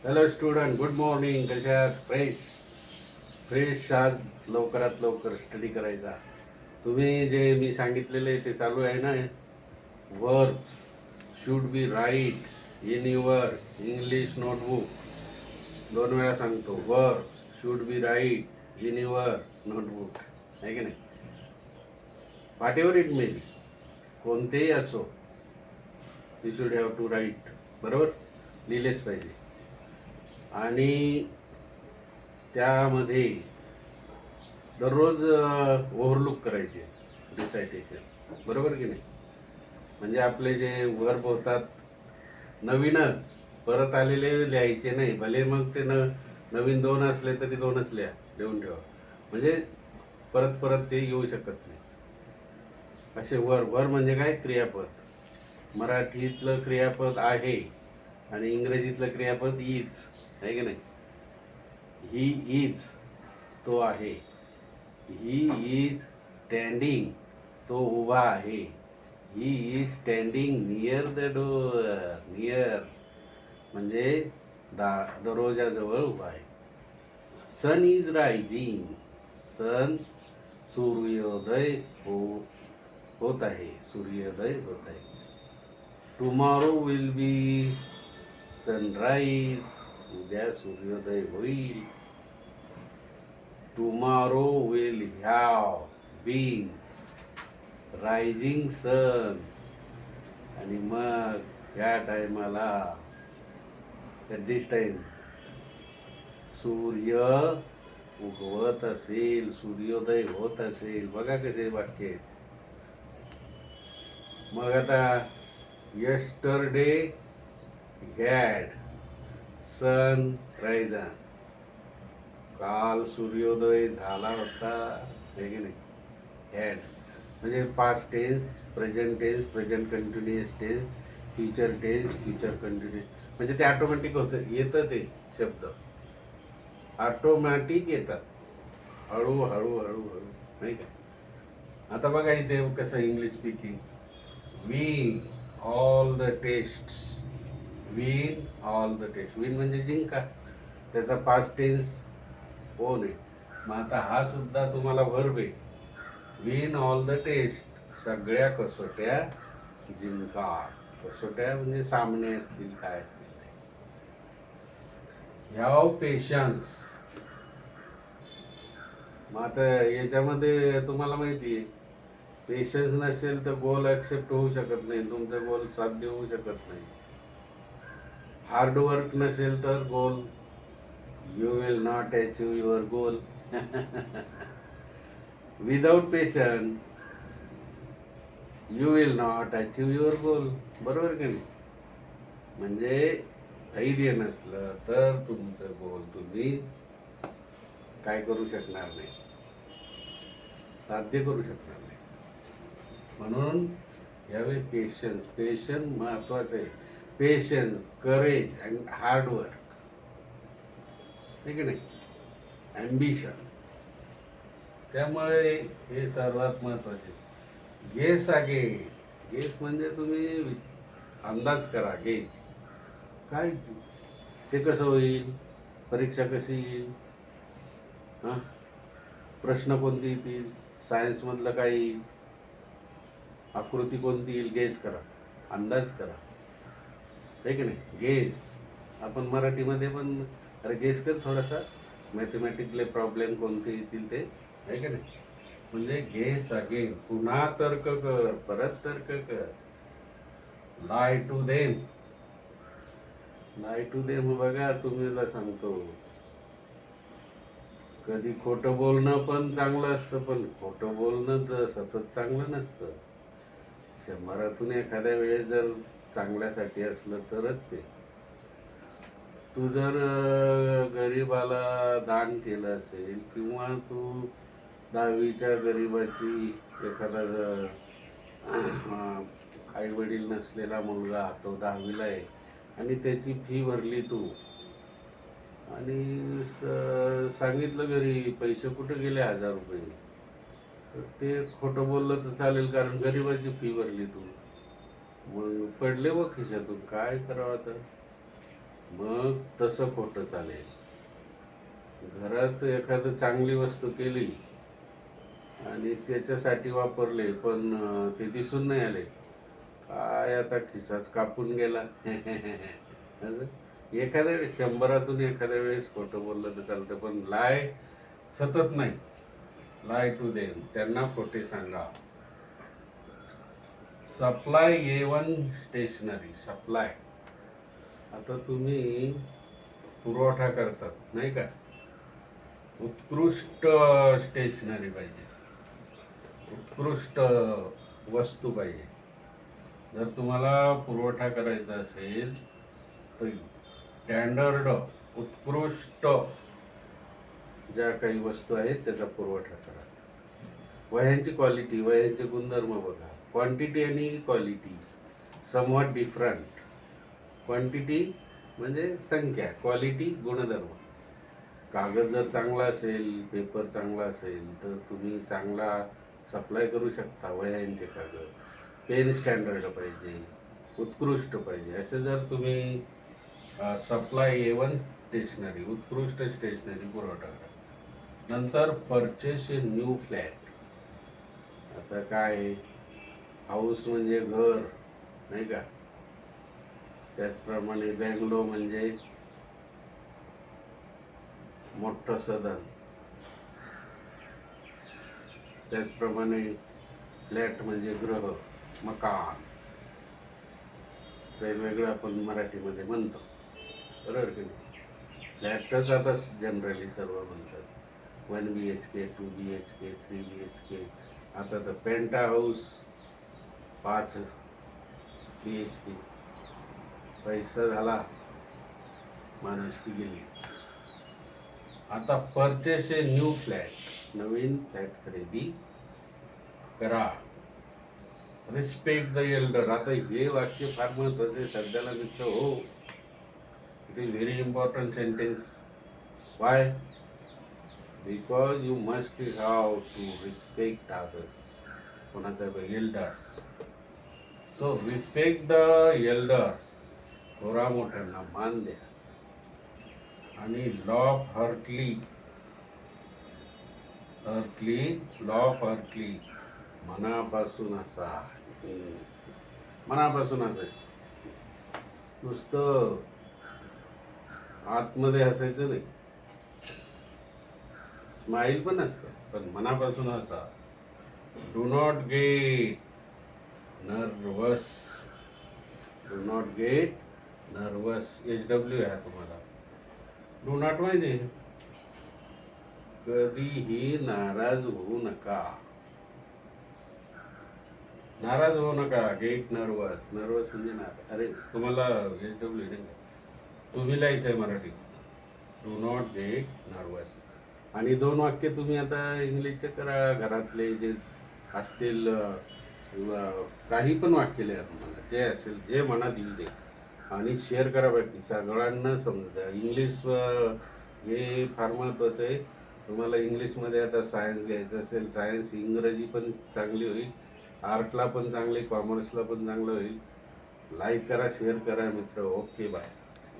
Hello student, good morning. कशात? Fresh fresh. आज लवकरात लवकर स्टडी करायचा. तुम्ही जे मी सांगितलेले ते चालू आहे ना. Verbs should be write in your English notebook. 2 वेळा सांगतो, verbs should be write in your notebook. आहे की नाही? Whatever it may be, कोणतेही असो, you should have to write. बरोबर, लिहिलेच पाहिजे. आणि त्यामध्ये दररोज ओव्हरलुक करायचे, रिसायटेशन. बरोबर की नाही? म्हणजे आपले जे वर्ब होतात नवीनच परत आलेले लिहायचे नाही. भले मग ते नवीन 2 असले तरी 2च लिहून ठेवा. म्हणजे परत परत ते येऊ शकत नाही. असे वर म्हणजे काय? क्रियापद. मराठीतलं क्रियापद आहे आणि इंग्रजीतलं क्रियापद इज. आहे की नाही? ही इज, तो आहे. ही इज स्टँडिंग, तो उभा आहे. He is standing near the door. Near म्हणजे दरवाजाजवळ उभा आहे. सन इज रायझिंग, सन सूर्योदय होत आहे. सूर्योदय होत आहे. टुमॉरो विल बी सनराईज, उद्या सूर्योदय होईल. Tomorrow will have been rising sun. आणि मग या टायमाला, ॲट दिस टाइम, सूर्य उगवत असेल, सूर्योदय होत असेल. बघा कसे वाक्य आहेत. मग आता यस्टरडे हॅड सन रायझन, काल सूर्योदय झाला होता. आहे की नाही? हॅड म्हणजे past tense, present tense, present continuous tense, future tense, future continuous. म्हणजे ते ऑटोमॅटिक येतं. ते शब्द ऑटोमॅटिक येतात, हळूहळू हळूहळू. नाही का? आता बघा इथे कसं English speaking. Win all the tests. Win all the test. Win म्हणजे जिंका. त्याचा पास्ट टेन्स हो नाही. मग आता हा सुद्धा तुम्हाला वर्ब आहे. विन ऑल द टेस्ट, सगळ्या कसोट्या जिंका. कसोट्या म्हणजे सामने असतील, काय असतील ते. Have patience. मग आता याच्यामध्ये तुम्हाला माहिती आहे, पेशन्स नसेल तर गोल ॲक्सेप्ट होऊ शकत नाही, तुमचा गोल साध्य होऊ शकत नाही. हार्डवर्क नसेल तर goal, you will not achieve your goal. Without patience you will not achieve your goal. बरोबर की नाही? म्हणजे धैर्य नसलं तर तुमचं गोल तुम्ही काय करू शकणार नाही, साध्य करू शकणार नाही. म्हणून यावेळी पेशन्स महत्वाचं आहे. Patience, courage and hard work. आहे की नाही? ॲम्बिशन. त्यामुळे हे सर्वात महत्वाचे. Guess again. गेस म्हणजे तुम्ही अंदाज करा. गेस काय ते कसं होईल, परीक्षा कशी येईल, हां, प्रश्न कोणते येतील, सायन्समधलं काय येईल, आकृती कोणती येईल, गेस करा, अंदाज करा. आहे की नाही? गेस. आपण मराठीमध्ये पण अरे गेस कर थोडासा, मॅथमॅटिकले प्रॉब्लेम कोणते येतील ते. आहे की नाही? म्हणजे गेस अगेन, पुन्हा तर्क कर, परत तर्क कर. Lie to them. Lie to them बघा, तुम्हाला सांगतो, कधी खोटं बोलणं पण चांगलं असतं, पण खोटं बोलणं तर सतत चांगलं नसतं. 100तून एखाद्या वेळेस जर चांगल्यासाठी असलं तरच ते. तू जर गरिबाला दान केलं असेल, किंवा तू 10वीच्या गरिबाची, एखादा आई वडील नसलेला मुलगा, तो 10वीला आहे आणि त्याची फी भरली तू, आणि सांगितलं घरी पैसे कुठे गेले 1000 रुपये, तर ते खोटं बोललं तर चालेल, कारण गरिबाची फी भरली तू. मग पडले व खिशातून, काय करावं तर. मग तसं खोटं चालेल. घरात एखादं चांगली वस्तू केली आणि त्याच्यासाठी वापरले, पण ते दिसून नाही आले, काय आता खिसाच कापून गेला. असं एखाद्या वेळेस, 100तून एखाद्या वेळेस खोटं बोललं तर चालतं, पण लाय सतत नाही. लाय टू देम, त्यांना खोटे सांगा. Supply A1 stationery. सप्लाय, आता तुम्ही पुरवठा करतात नाही का, उत्कृष्ट स्टेशनरी पाहिजे, उत्कृष्ट वस्तू पाहिजे. जर तुम्हाला पुरवठा करायचा असेल तर स्टँडर्ड, उत्कृष्ट ज्या काही वस्तू आहेत त्याचा पुरवठा करा. वह्यांची क्वालिटी, वह्यांचे गुणधर्म बघा. क्वांटिटी आणि क्वालिटी समवॉट डिफरंट. क्वांटिटी म्हणजे संख्या, क्वालिटी गुणधर्म. कागद जर चांगला असेल, पेपर चांगला असेल तर तुम्ही चांगला सप्लाय करू शकता. वह्यांचे कागद, पेन स्टँडर्ड पाहिजे, उत्कृष्ट पाहिजे. असे जर तुम्ही सप्लाय A1 स्टेशनरी, उत्कृष्ट स्टेशनरी पुरवठा करा. नंतर परचेस ए न्यू फ्लॅट. आता काय, हाऊस म्हणजे घर नाही का, त्याचप्रमाणे बँगलो म्हणजे मोठं सदन, त्याचप्रमाणे फ्लॅट म्हणजे गृह, मकान, वेगवेगळं आपण मराठीमध्ये म्हणतो, बरोबर की नाही. फ्लॅटच आता जनरली सर्व म्हणतात. 1 BHK, 2 BHK, 3 BHK. आता तर पेंटा हाऊस 5 BHK. पैसा झाला, माणुसकी गेली. आता परचेस ए न्यू फ्लॅट, नवीन फ्लॅट खरेदी करा. Respect the elder. आता हे वाक्य फार महत्वाचे आहे सध्याला मित्र हो. It is very important sentence. Why? Because you must have to respect others. कोणाचा? Elders. So respect the elders. थोरा मोठ्यांना मान द्या. आणि law of heartily, law of heartily, मनापासून असा. मनापासून असायचं, नुसतं आतमध्ये हसायचं नाही. स्माईल पण असतं, पण मनापासून असा. Do not gate nervous. Do not gate nervous. HW आहे तुम्हाला. डू नॉट माहिती, कधीही नाराज होऊ नका. नाराज होऊ नका. Gate nervous. नर्वस म्हणजे नाराज. अरे तुम्हाला HW नाही का, तुम्ही लिहायचं आहे Marathi. Do not gate nervous. आणि 2 वाक्य तुम्ही आता इंग्लिशचे करा. घरातले जे असतील काही पण वाक्य लिहा तुम्हाला, जे असेल, जे मनात येईल ते, आणि शेअर करा. बाकी सगळ्यांना समजा. इंग्लिश हे फार महत्त्वाचं आहे. तुम्हाला इंग्लिशमध्ये आता सायन्स घ्यायचं असेल, सायन्स, इंग्रजी पण चांगली होईल, आर्टला पण चांगली, कॉमर्सला पण चांगलं होईल. लाईक करा, शेअर करा मित्र. Okay, bye.